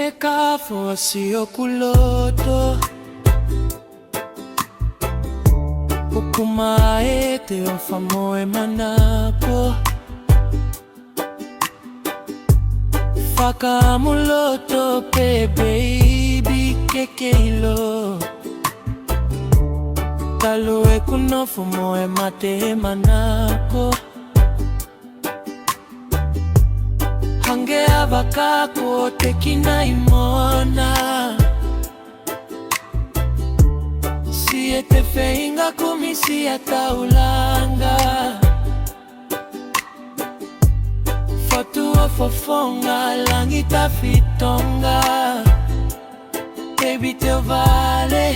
Mekafo sio kuloto Ukumae te ofamoe manako Faka muloto pe baby kekeilo Talo e kunofo moe mate manako Hange abakako te kinaimona Si te feinga kumisi ataulanga Fotu fofonga langita fitonga Baby te vale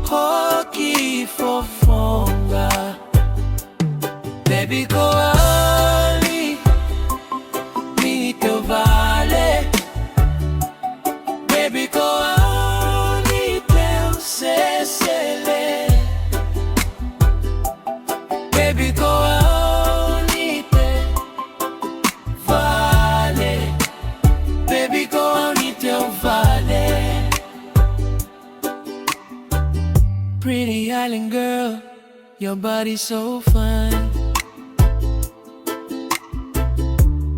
Hoki fofonga Baby go ali Mi te vale Baby go ali te usesele Baby go ali te vale Baby go ali te vale Pretty island girl, your body's so fine.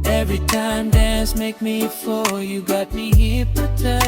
Every time dance make me fall, you got me hypnotized.